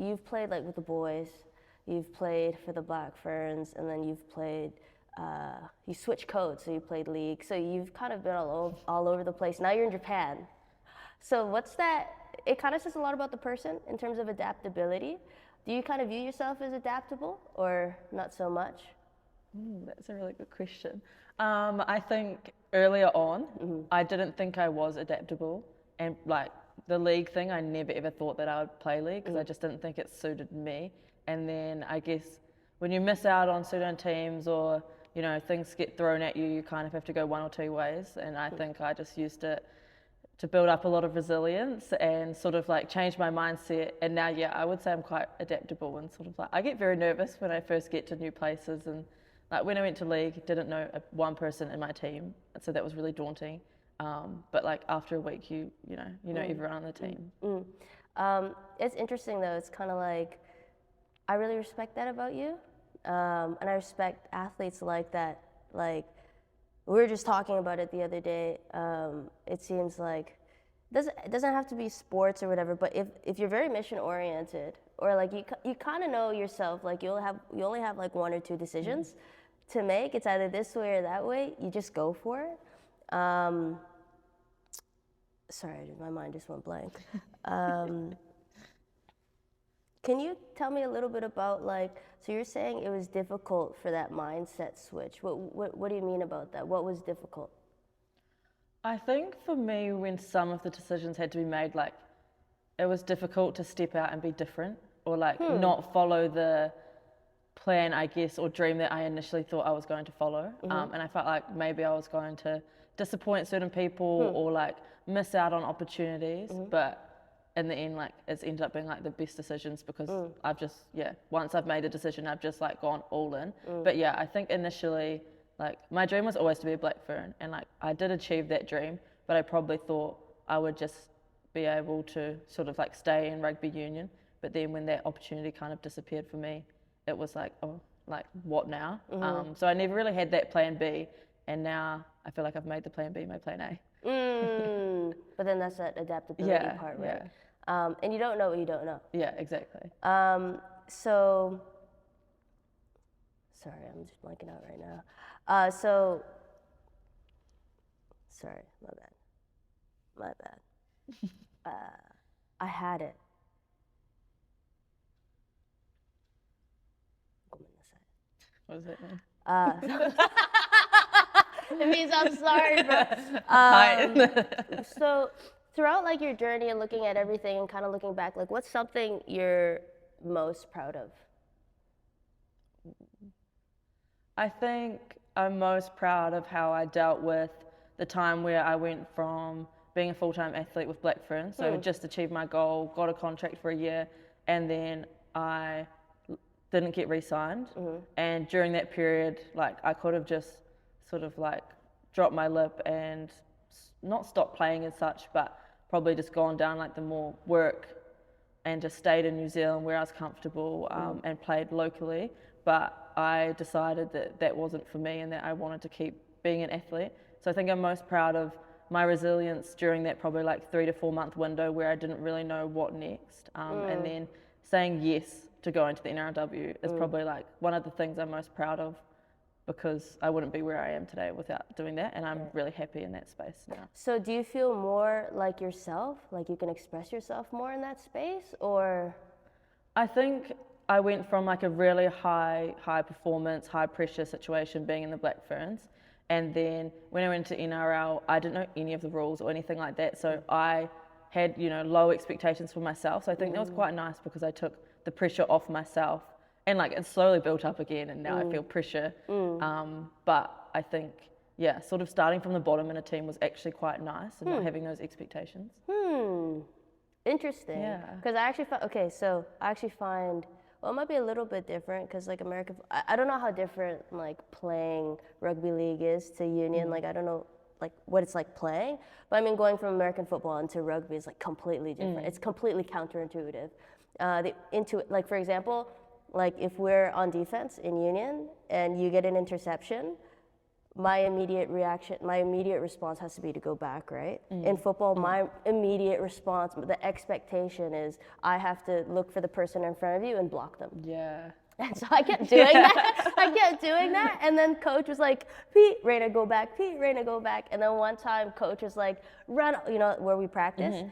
you've played like with the boys, you've played for the Black Ferns, and then you've played, you switched codes, so you played league. So you've kind of been all over the place. Now you're in Japan. So what's that? It kind of says a lot about the person in terms of adaptability. Do you kind of view yourself as adaptable or not so much? That's a really good question. I think earlier on, I didn't think I was adaptable, and like the league thing, I never ever thought that I would play league because I just didn't think it suited me. And then I guess when you miss out on certain teams or things get thrown at you, you kind of have to go one or two ways. And I think I just used it to build up a lot of resilience and sort of like change my mindset. And now, yeah, I would say I'm quite adaptable and sort of like, I get very nervous when I first get to new places. And like when I went to league, didn't know one person in my team. So that was really daunting. But like after a week, you know everyone on the team. It's interesting though, it's kind of like, I really respect that about you. And I respect athletes like that. Like, we were just talking about it the other day. It seems like it doesn't have to be sports or whatever, but if you're very mission oriented, or like you kind of know yourself, like you only have like one or two decisions to make. It's either this way or that way. You just go for it. Sorry, my mind just went blank. Can you tell me a little bit about so you're saying it was difficult for that mindset switch. What do you mean about that? What was difficult? I think for me, when some of the decisions had to be made, like it was difficult to step out and be different or not follow the plan, I guess, or dream that I initially thought I was going to follow. And I felt like maybe I was going to disappoint certain people or like miss out on opportunities, but in the end, like it's ended up being like the best decisions because I've just, once I've made a decision, I've just like gone all in. But yeah, I think initially, like my dream was always to be a Black Fern, and like I did achieve that dream, but I probably thought I would just be able to sort of like stay in rugby union. But then when that opportunity kind of disappeared for me, it was like, oh, like what now? So I never really had that plan B, and now I feel like I've made the plan B my plan A. But then that's that adaptability part, right? And you don't know what you don't know. Yeah, exactly. So, sorry, I'm just blanking out right now. Sorry, my bad. I had it. What does that mean? It means I'm sorry, bro. So throughout like your journey and looking at everything and kind of looking back, like what's something you're most proud of? I think I'm most proud of how I dealt with the time where I went from being a full-time athlete with Black Ferns, so just achieved my goal, got a contract for a year, and then I didn't get re-signed. And during that period, like I could have just sort of like dropped my lip and not stopped playing as such, but probably just gone down like the more work and just stayed in New Zealand where I was comfortable and played locally. But I decided that that wasn't for me and that I wanted to keep being an athlete. So I think I'm most proud of my resilience during that probably like 3 to 4 month window where I didn't really know what next. And then saying yes to go into the NRLW is probably like one of the things I'm most proud of, because I wouldn't be where I am today without doing that, and I'm really happy in that space now. So do you feel more like yourself, like you can express yourself more in that space, or? I think I went from like a really high performance, high pressure situation being in the Black Ferns, and then when I went to NRL, I didn't know any of the rules or anything like that, so I had low expectations for myself, so I think that was quite nice because I took the pressure off myself. And like it slowly built up again, and now I feel pressure. But I think, sort of starting from the bottom in a team was actually quite nice, and not having those expectations. Interesting. Yeah. Because I actually find, well, it might be a little bit different because like I don't know how different like playing rugby league is to union. Like I don't know like what it's like playing, but I mean going from American football into rugby is like completely different. It's completely counterintuitive. Like for example, like if we're on defense in union and you get an interception, my immediate response has to be to go back, right? In football, my immediate response, the expectation is I have to look for the person in front of you and block them. Yeah. And so I kept doing that. And then coach was like, Pete, Raina, go back. Pete, Raina, go back. And then one time coach was like, run, you know, where we practice.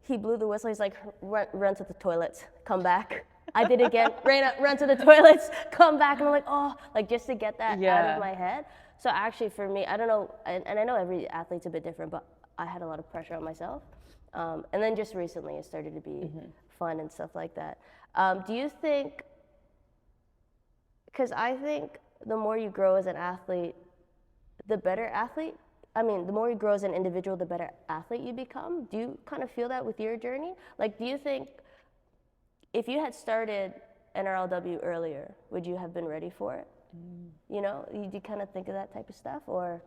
He blew the whistle. He's like, run to the toilets, come back. I did it again. Raina, run to the toilets, come back. And I'm like, oh, like just to get that out of my head. So actually for me, I don't know, and I know every athlete's a bit different, but I had a lot of pressure on myself. And then just recently it started to be fun and stuff like that. Do you think, because I think the more you grow as an athlete, the better athlete, the more you grow as an individual, the better athlete you become. Do you kind of feel that with your journey? Like, do you think if you had started NRLW earlier, would you have been ready for it? You know, do you kind of think of that type of stuff, or?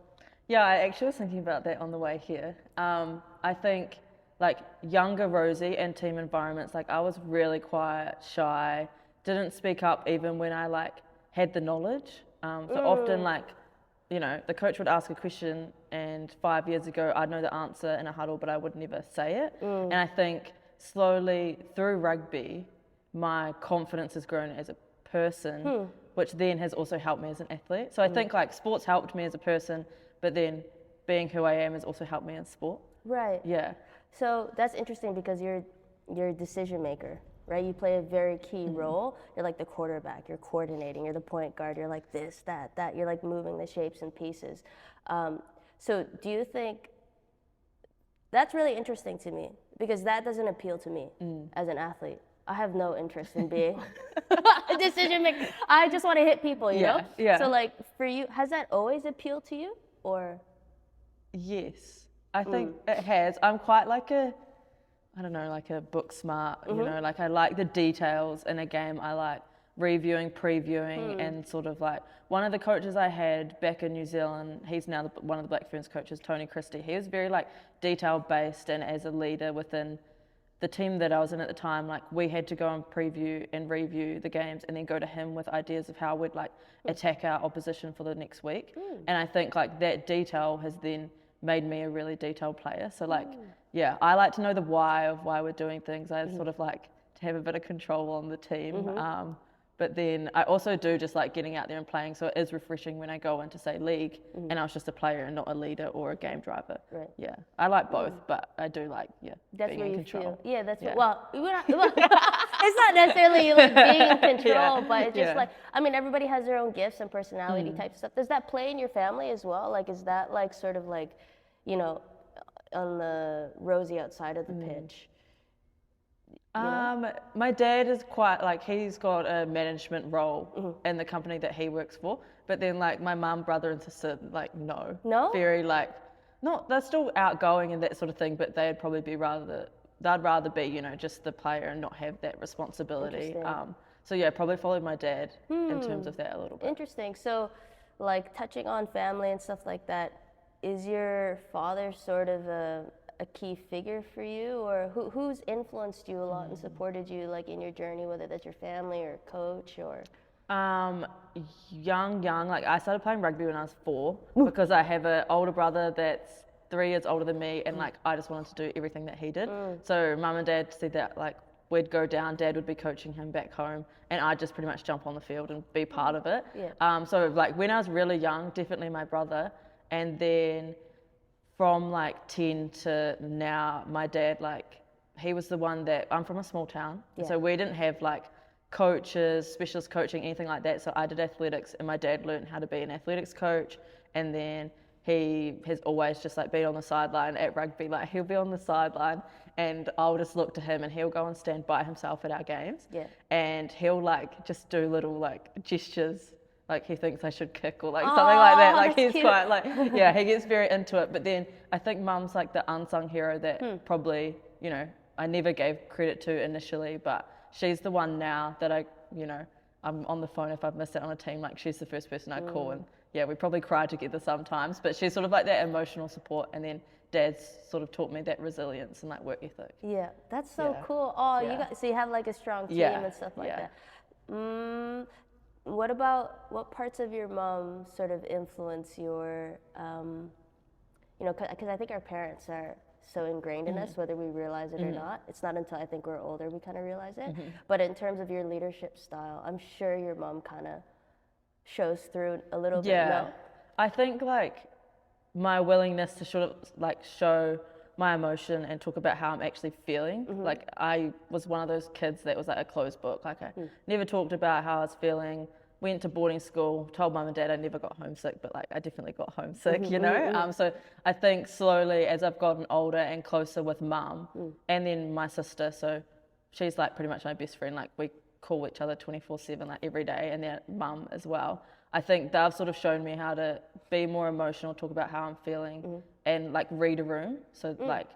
Yeah, I actually was thinking about that on the way here. I think like younger Rosie and team environments, like I was really quiet, shy, didn't speak up even when I like had the knowledge. So often like, you know, the coach would ask a question and 5 years ago I'd know the answer in a huddle, but I would never say it. And I think slowly through rugby, my confidence has grown as a person, which then has also helped me as an athlete. So I think like sports helped me as a person, but then being who I am has also helped me in sport. Right. Yeah. So that's interesting because you're a decision maker, right? You play a very key role. You're like the quarterback, you're coordinating, you're the point guard, you're like this, that, you're like moving the shapes and pieces. So do you think, that's really interesting to me because that doesn't appeal to me as an athlete. I have no interest in being a decision maker. I just want to hit people, you know? Yeah. So like for you, has that always appealed to you or? Yes, I think it has. I'm quite like a book smart, you know, like I like the details in a game. I like reviewing, previewing, and sort of like one of the coaches I had back in New Zealand, he's now one of the Black Ferns coaches, Tony Christie. He was very like detail based, and as a leader within the team that I was in at the time, like we had to go and preview and review the games and then go to him with ideas of how we'd like attack our opposition for the next week. And I think like that detail has then made me a really detailed player. So like, yeah, I like to know the why of why we're doing things. I sort of like to have a bit of control on the team. But then I also do just like getting out there and playing. So it is refreshing when I go into say league and I was just a player and not a leader or a game driver. Right. Yeah, I like both, but I do like that's being where in you control. feel. Yeah, that's well, it's not necessarily like being in control, but it's just like everybody has their own gifts and personality type stuff. Does that play in your family as well? Like, is that like sort of like, you know, on the Rosie outside of the pitch? My dad is quite like, he's got a management role in the company that he works for, but then like my mum, brother and sister, like no, very like, not, they're still outgoing and that sort of thing, but they'd probably be they'd rather be, you know, just the player and not have that responsibility. So yeah, probably followed my dad in terms of that a little bit. Interesting. So like touching on family and stuff like that, is your father sort of a key figure for you, or who's influenced you a lot and supported you like in your journey, whether that's your family or coach or? Young, like I started playing rugby when I was 4 because I have an older brother that's 3 years older than me, and like I just wanted to do everything that he did. So mum and dad said that like we'd go down, dad would be coaching him back home, and I'd just pretty much jump on the field and be part of it. So like when I was really young, definitely my brother, and then from like 10 to now, my dad, like he was the one that, I'm from a small town, so we didn't have like coaches, specialist coaching, anything like that. So I did athletics, and my dad learned how to be an athletics coach, and then he has always just like been on the sideline at rugby. Like he'll be on the sideline and I'll just look to him and he'll go and stand by himself at our games. And he'll like just do little like gestures, like he thinks I should kick or like something like that. Like he's cute. Quite like, he gets very into it. But then I think mum's like the unsung hero that probably, you know, I never gave credit to initially, but she's the one now that I, you know, I'm on the phone if I've missed it on a team, like she's the first person I call, and we probably cry together sometimes, but she's sort of like that emotional support, and then dad's sort of taught me that resilience and like work ethic. Yeah, that's so cool. Oh, you have like a strong team and stuff like that. What parts of your mom sort of influence your, because I think our parents are so ingrained in us, whether we realize it or not. It's not until I think we're older we kind of realize it. But in terms of your leadership style, I'm sure your mom kind of shows through a little bit, no? I think like my willingness to sort of like show my emotion and talk about how I'm actually feeling. Like I was one of those kids that was like a closed book. Like I never talked about how I was feeling. Went to boarding school, told mum and dad I never got homesick, but like I definitely got homesick, you know? So I think slowly as I've gotten older and closer with mum and then my sister, so she's like pretty much my best friend, like we call each other 24/7 like every day, and then mum as well. I think they've sort of shown me how to be more emotional, talk about how I'm feeling and like read a room. So like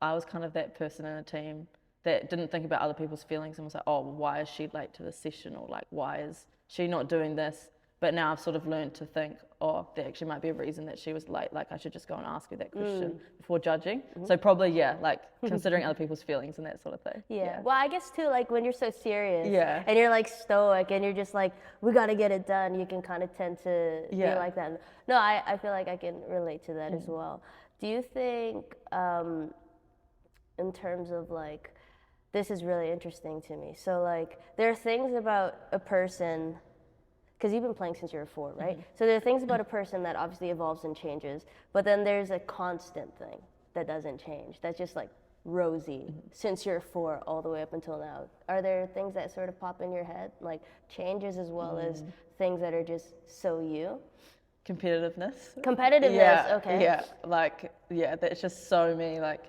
I was kind of that person in a team that didn't think about other people's feelings and was like, oh, well, why is she late to the session? Or like, why is she not doing this? But now I've sort of learned to think, oh, there actually might be a reason that she was late. Like I should just go and ask her that question before judging. So probably, like considering other people's feelings and that sort of thing. Yeah. Well, I guess too, like when you're so serious and Yeah. you're like stoic and you're just like, we got to get it done, you can kind of tend to be like that. No, I feel like I can relate to that as well. Do you think, in terms of like, this is really interesting to me. So like, there are things about a person, because you've been playing since you were 4, right? So there are things about a person that obviously evolves and changes, but then there's a constant thing that doesn't change. That's just like Rosie, since you're 4 all the way up until now. Are there things that sort of pop in your head, like changes as well as things that are just so you? Competitiveness. Competitiveness, okay. That's just so me, like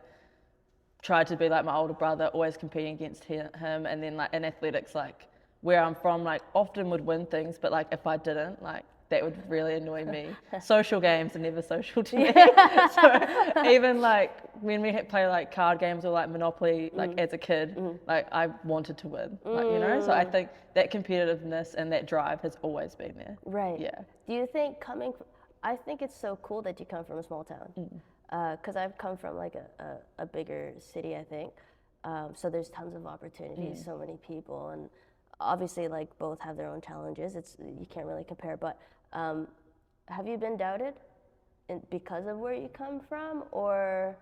tried to be like my older brother, always competing against him, and then like in athletics, like where I'm from, like often would win things, but like if I didn't, like that would really annoy me. Social games are never social to me. So even like when we play like card games or like Monopoly, like as a kid, like I wanted to win, like, you know? So I think that competitiveness and that drive has always been there. Right. Yeah. Do you think I think it's so cool that you come from a small town. Because I've come from like a bigger city, I think. So there's tons of opportunities, so many people, and obviously like both have their own challenges. You can't really compare, but have you been doubted because of where you come from, or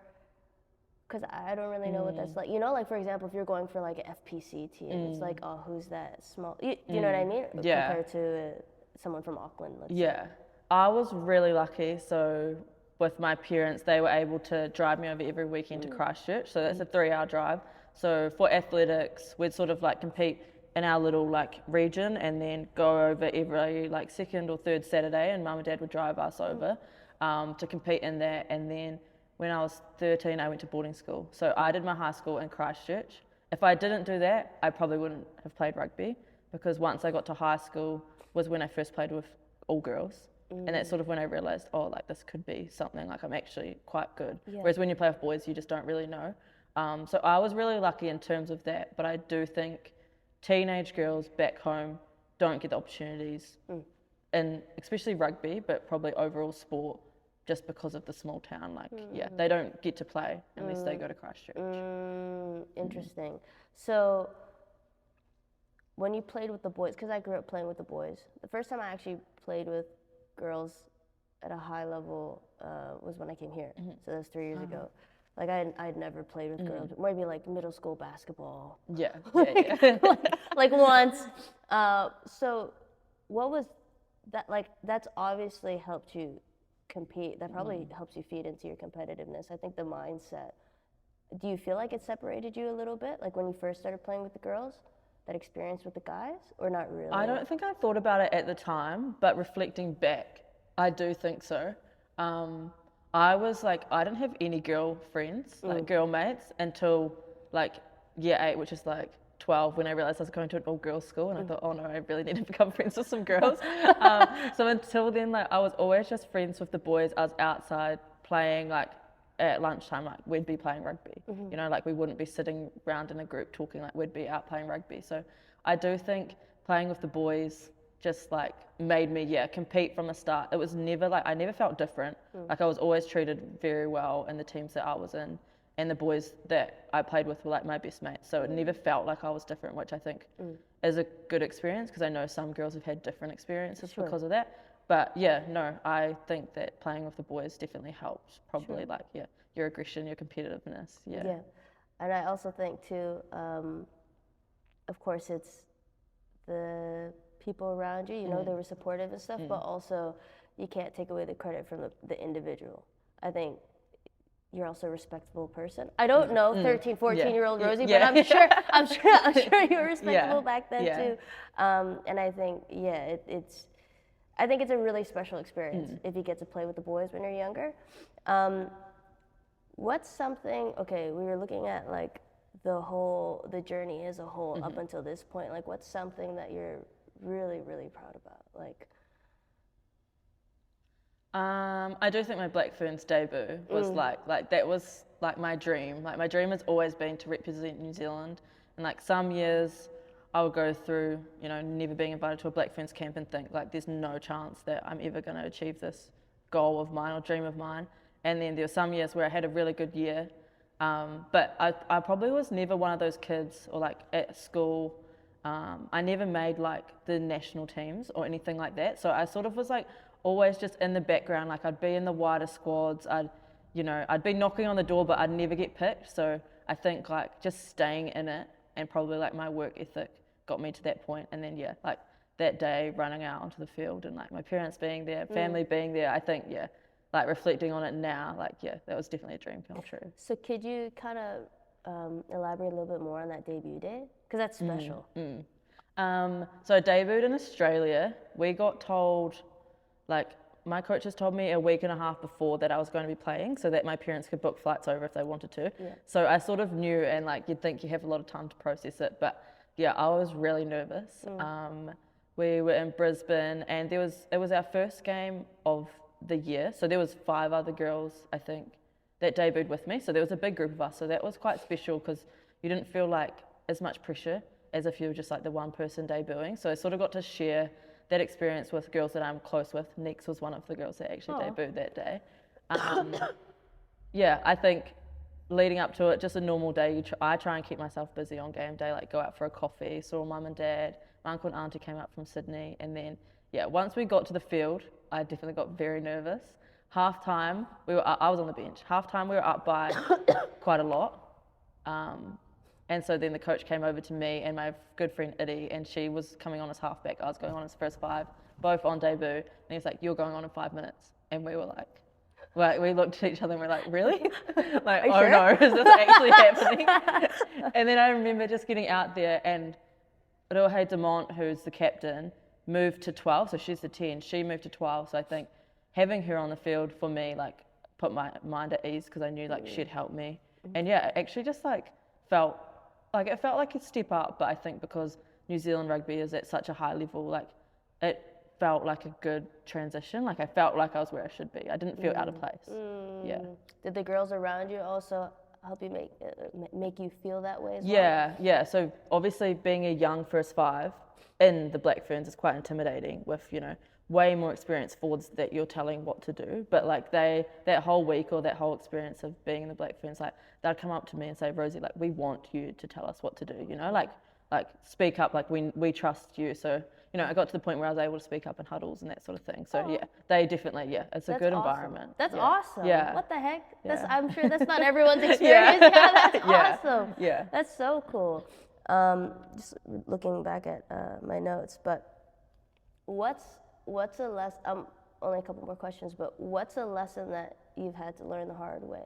because I don't really know what that's like? You know, like for example, if you're going for like an FPC team, it's like, oh, who's that small? You know what I mean? Yeah. Compared to someone from Auckland, let's say. Yeah. I was really lucky. So with my parents, they were able to drive me over every weekend to Christchurch. So that's a 3-hour drive. So for athletics, we'd sort of like compete in our little like region and then go over every like second or third Saturday, and mum and dad would drive us over to compete in that. And then when I was 13, I went to boarding school. So I did my high school in Christchurch. If I didn't do that, I probably wouldn't have played rugby, because once I got to high school was when I first played with all girls. And that's sort of when I realised, oh, like this could be something, like I'm actually quite good. Yeah. Whereas when you play with boys, you just don't really know. So I was really lucky in terms of that, but I do think teenage girls back home don't get the opportunities, in especially rugby, but probably overall sport, just because of the small town. Like, they don't get to play unless they go to Christchurch. Interesting. So when you played with the boys, because I grew up playing with the boys, the first time I actually played with girls at a high level was when I came here. So that was 3 years ago. Like I'd never played with girls, maybe like middle school basketball. Yeah. like once. So what was that like? That's obviously helped you compete. That probably helps you feed into your competitiveness. I think the mindset. Do you feel like it separated you a little bit, like when you first started playing with the girls? That experience with the guys, or not really? I don't think I thought about it at the time, but reflecting back, I do think so. I was like, I didn't have any girl friends, like girl mates, until like year 8, which is like 12, when I realised I was going to an all-girls school, and I thought, oh no, I really need to become friends with some girls. So until then, like I was always just friends with the boys. I was outside playing, like at lunchtime, like we'd be playing rugby, you know, like we wouldn't be sitting around in a group talking, like we'd be out playing rugby. So I do think playing with the boys just like made me, compete from the start. It was never like, I never felt different. Like I was always treated very well in the teams that I was in. and the boys that I played with were like my best mates. So it never felt like I was different, which I think is a good experience, because I know some girls have had different experiences because of that. But yeah, no, I think that playing with the boys definitely helped. Probably like, yeah, your aggression, your competitiveness. Yeah. And I also think too, of course, it's the people around you, you know, they were supportive and stuff, but also you can't take away the credit from the individual. I think you're also a respectable person. I don't know 13, 14-year-old Rosie, but I'm sure you were respectable back then too. And I think, I think it's a really special experience if you get to play with the boys when you're younger. What's something, okay, we were looking at like the journey as a whole up until this point, like what's something that you're really, really proud about? Like, I do think my Black Ferns debut was like that was like my dream. Like my dream has always been to represent New Zealand, and like some years I would go through, you know, never being invited to a Black Ferns camp and think like there's no chance that I'm ever going to achieve this goal of mine or dream of mine. And then there were some years where I had a really good year, but I probably was never one of those kids, or like at school, I never made like the national teams or anything like that. So I sort of was like always just in the background. Like I'd be in the wider squads, I'd be knocking on the door, but I'd never get picked. So I think like just staying in it and probably like my work ethic got me to that point. And then like that day running out onto the field and like my parents being there, family being there, I think like reflecting on it now, like that was definitely a dream come true. so could you kind of elaborate a little bit more on that debut day? Because that's special. So I debuted in Australia. We got told, like my coaches told me a week and a half before that I was going to be playing, so that my parents could book flights over if they wanted to. So I sort of knew, and like you'd think you have a lot of time to process it, but I was really nervous. We were in Brisbane, and it was our first game of the year, so there was 5 other girls I think that debuted with me, so there was a big group of us, so that was quite special because you didn't feel like as much pressure as if you were just like the one person debuting. So I sort of got to share that experience with girls that I'm close with. Neeks was one of the girls that actually debuted that day. I think leading up to it, just a normal day, I try and keep myself busy on game day, like go out for a coffee, saw mum and dad, my uncle and auntie came up from Sydney, and then once we got to the field, I definitely got very nervous. Half time, I was on the bench. Half time, we were up by quite a lot. And so then the coach came over to me and my good friend Iddy, and she was coming on as halfback. I was going on as first 5, both on debut. And he was like, "You're going on in 5 minutes." And we were like, we looked at each other and we're like, "Really?" Like, oh sure? No, is this actually happening? And then I remember just getting out there, and Rohe Demont, who's the captain, moved to 12. So she's the 10. She moved to 12. So I think having her on the field for me, like, put my mind at ease, because I knew like she'd help me. And it actually just like felt like a step up, but I think because New Zealand rugby is at such a high level, like it felt like a good transition. Like I felt like I was where I should be. I didn't feel out of place. Did the girls around you also help you make you feel that way as well? Yeah. So obviously being a young first 5 in the Black Ferns is quite intimidating, with way more experienced forwards that you're telling what to do. But like that whole week or that whole experience of being in the Black Ferns, like they'd come up to me and say, "Rosie, like we want you to tell us what to do, like speak up, like we trust you." So I got to the point where I was able to speak up in huddles and that sort of thing. So they definitely, it's a good environment. That's awesome. Yeah. What the heck? I'm sure that's not everyone's experience. That's awesome. Yeah. That's so cool. Just looking back at my notes, but what's a lesson? Only a couple more questions, but what's a lesson that you've had to learn the hard way?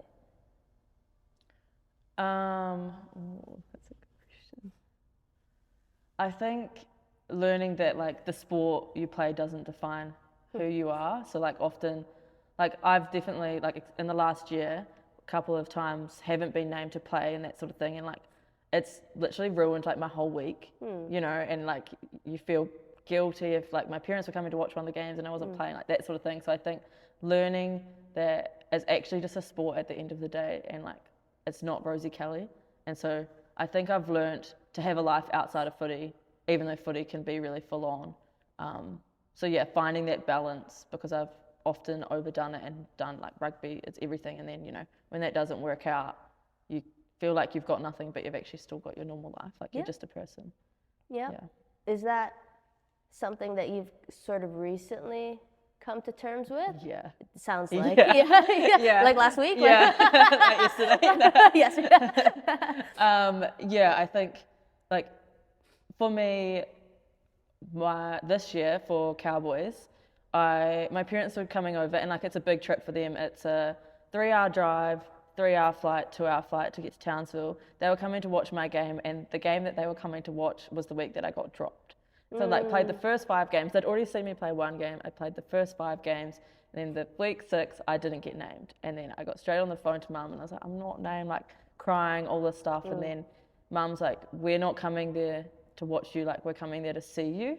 That's a good question. I think learning that like the sport you play doesn't define who you are. So like often, like I've definitely like in the last year, a couple of times haven't been named to play and that sort of thing, and like it's literally ruined like my whole week, and like you feel guilty if like my parents were coming to watch one of the games and I wasn't playing, like that sort of thing. So I think learning that it's actually just a sport at the end of the day, and like it's not Rosie Kelly. And so I think I've learnt to have a life outside of footy, even though footy can be really full on. Finding that balance, because I've often overdone it and done like rugby, it's everything, and then when that doesn't work out, you feel like you've got nothing, but you've actually still got your normal life. Like you're just a person. Yeah. Yeah. Is that something that you've sort of recently come to terms with? Yeah. It sounds like. Yeah. Like last week? Yeah. Like yesterday. Yes. Yeah, I think like for me, this year for Cowboys, my parents were coming over, and like it's a big trip for them. It's a 3-hour drive, 3-hour flight, 2-hour flight to get to Townsville. They were coming to watch my game, and the game that they were coming to watch was the week that I got dropped. So like played the first 5 games. They'd already seen me play 1 game. I played the first 5 games. And then the week 6, I didn't get named. And then I got straight on the phone to mum, and I was like, I'm not named, like crying, all this stuff. And then mum's like, we're not coming there to watch you, like we're coming there to see you.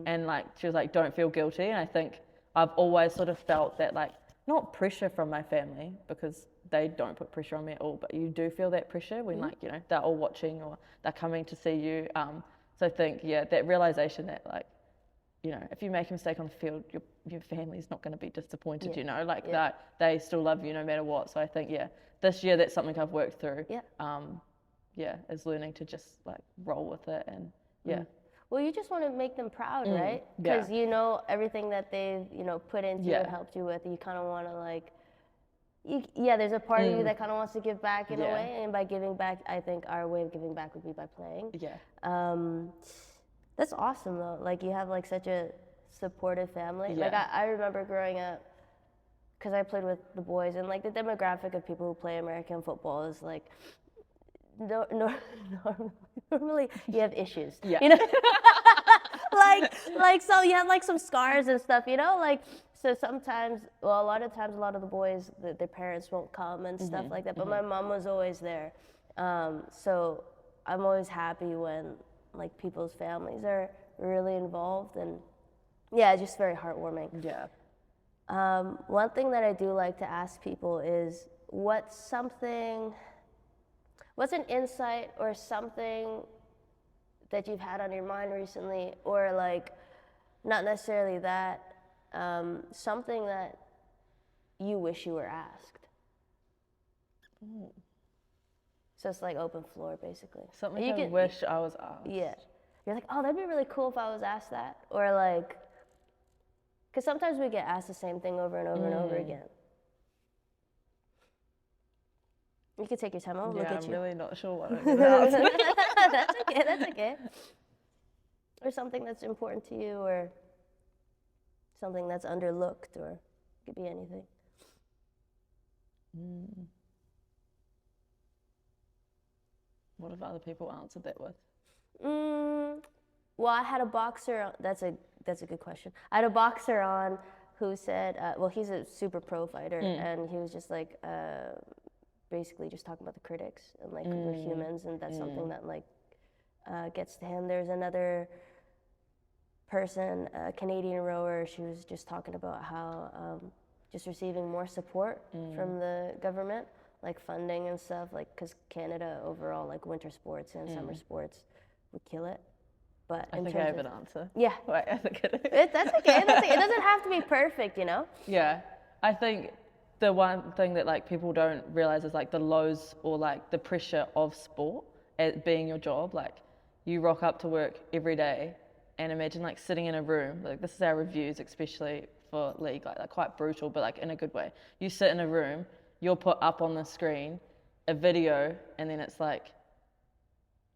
And like she was like, don't feel guilty. And I think I've always sort of felt that, like, not pressure from my family, because they don't put pressure on me at all, but you do feel that pressure when like, you know, they're all watching or they're coming to see you. So I think, that realization that, like, you know, if you make a mistake on the field, your family's not going to be disappointed, you know, like that they still love you no matter what. So I think, this year that's something I've worked through. Is learning to just like roll with it and Well, you just want to make them proud, right? Because you know everything that they've, you know, put into and helped you with. You kind of want to like, there's a part of you that kind of wants to give back in a way, and by giving back, I think our way of giving back would be by playing. That's awesome though. Like you have like such a supportive family. Like I remember growing up, because I played with the boys, and like the demographic of people who play American football is like, normally you have issues. You know, like so you have like some scars and stuff. You know, like. So sometimes, well, a lot of times, a lot of the boys, their parents won't come and stuff like that. But my mom was always there. So I'm always happy when like people's families are really involved, and it's just very heartwarming. One thing that I do like to ask people is, what's an insight or something that you've had on your mind recently, or like, not necessarily that, something that you wish you were asked. So it's like open floor, basically. Something I wish I was asked. Yeah. You're like, oh, that'd be really cool if I was asked that. Or like, because sometimes we get asked the same thing over and over and over again. You can take your time. I'll look at you. I'm really not sure what I'm about. That's okay. Or something that's important to you, or something that's underlooked, or it could be anything. What have other people answered that with? Well, I had a boxer. That's a good question. I had a boxer on who said, well, he's a super pro fighter, and he was just like, basically just talking about the critics and like we're humans, and that's something that like gets to him. There's another person, a Canadian rower. She was just talking about how just receiving more support from the government, like funding and stuff, like because Canada overall, like winter sports and summer sports would kill it. But I think I have an answer. Yeah. Wait, I think that's okay. That's okay. It doesn't have to be perfect, you know? Yeah. I think the one thing that like people don't realize is like the lows or like the pressure of sport as being your job. Like you rock up to work every day, and imagine like sitting in a room, like this is our reviews, especially for league, like they're quite brutal, but like in a good way. You sit in a room, you'll put up on the screen a video, and then it's like,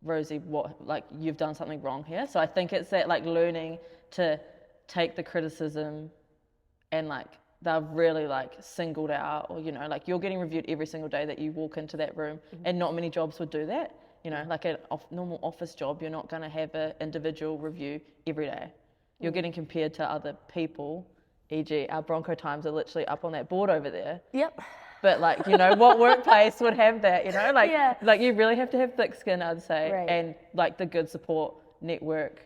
Rosie, what, like you've done something wrong here. So I think it's that like learning to take the criticism and like they're really like singled out, or you know, like you're getting reviewed every single day that you walk into that room, and not many jobs would do that. You know, like a normal office job, you're not going to have an individual review every day. You're getting compared to other people, e.g. our Bronco times are literally up on that board over there. Yep. But like, you know, what workplace would have that, you know? Like, like you really have to have thick skin, I'd say, and like the good support network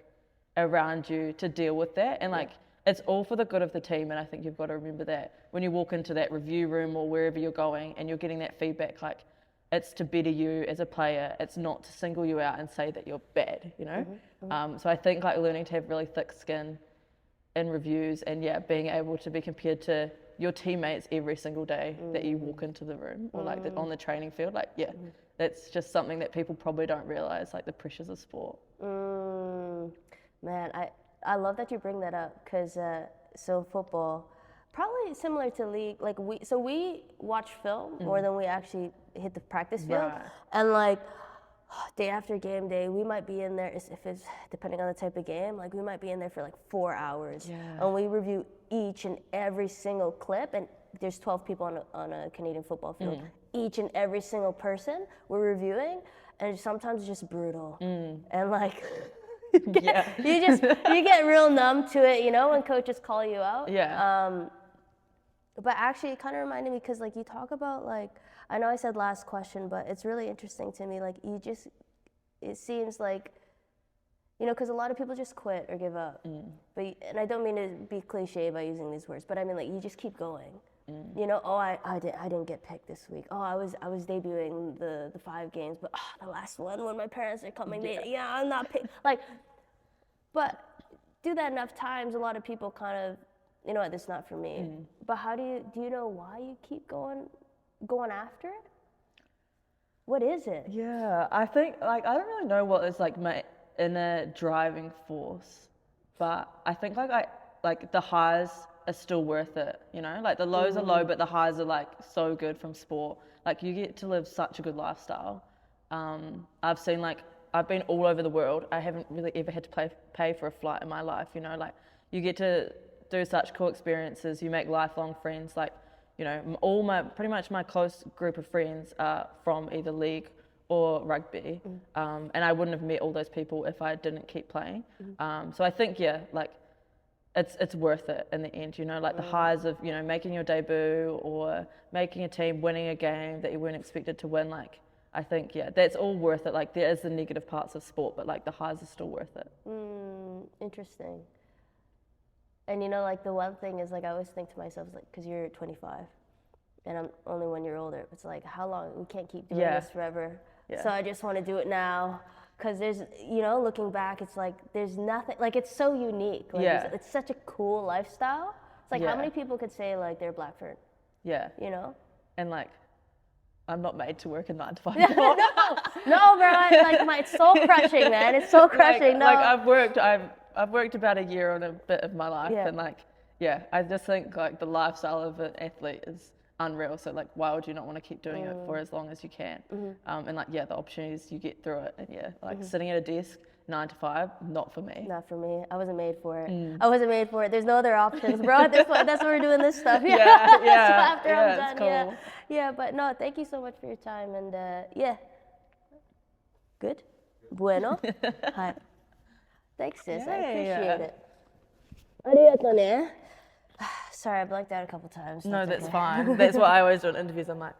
around you to deal with that. And like, it's all for the good of the team. And I think you've got to remember that when you walk into that review room or wherever you're going and you're getting that feedback, like it's to better you as a player. It's not to single you out and say that you're bad, you know? So I think like learning to have really thick skin in reviews and being able to be compared to your teammates every single day that you walk into the room or like on the training field, like that's just something that people probably don't realize, like the pressures of sport. Man, I love that you bring that up because so football, probably similar to league, like we watch film more than we actually hit the practice field, Right. and like day after game day, we might be in there if it's depending on the type of game, like we might be in there for like 4 hours, and we review each and every single clip, and there's 12 people on a Canadian football field. Each and every single person we're reviewing, and sometimes it's just brutal, and like. You get real numb to it, you know, when coaches call you out. But actually, it kind of reminded me because, like, you talk about, like, I know I said last question, but it's really interesting to me. Like, it seems like, you know, because a lot of people just quit or give up. And I don't mean to be cliche by using these words, but I mean, like, you just keep going. You know, oh, I didn't get picked this week. Oh, I was debuting the 5 games, but the last one when my parents are coming, I'm not picked. Like, but do that enough times, a lot of people kind of, you know what, this is not for me. But how do you know why you keep going after it? What is it? Yeah, I think, like, I don't really know what is like my inner driving force, but I think like the highs are still worth it, you know? Like the lows are low, but the highs are like so good from sport. Like you get to live such a good lifestyle. I've seen like, I've been all over the world. I haven't really ever had to pay for a flight in my life, you know? Like you get to do such cool experiences. You make lifelong friends. Like, you know, pretty much my close group of friends are from either league or rugby. And I wouldn't have met all those people if I didn't keep playing. So I think, yeah, like, it's worth it in the end, you know, like the highs of, you know, making your debut or making a team, winning a game that you weren't expected to win. Like, I think, yeah, that's all worth it. Like there is the negative parts of sport, but like the highs are still worth it. Interesting. And you know, like the one thing is like, I always think to myself, like, cause you're 25 and I'm only 1 year older. It's like, how long, we can't keep doing this forever. So I just want to do it now. Because there's, you know, looking back, it's like, there's nothing, like, it's so unique. Like, it's such a cool lifestyle. It's like, how many people could say, like, they're Black Fern? You know? And, like, I'm not made to work a 9 to 5 job. No, bro. It's soul crushing, man. It's soul crushing. Like I've worked about a year on a bit of my life. And, like, I just think, like, the lifestyle of an athlete is unreal. So like, why would you not want to keep doing it for as long as you can? And like, the opportunities you get through it, and like sitting at a desk 9 to 5, not for me. Not for me. I wasn't made for it. I wasn't made for it. There's no other options, bro. At this point, that's why we're doing this stuff. So after I'm done, cool. But no, thank you so much for your time, and good. Bueno. Hi. Thanks, sis. I appreciate it. Arigato ne. Sorry, I blanked out a couple times. No, that's fine. That's what I always do in interviews. I'm like,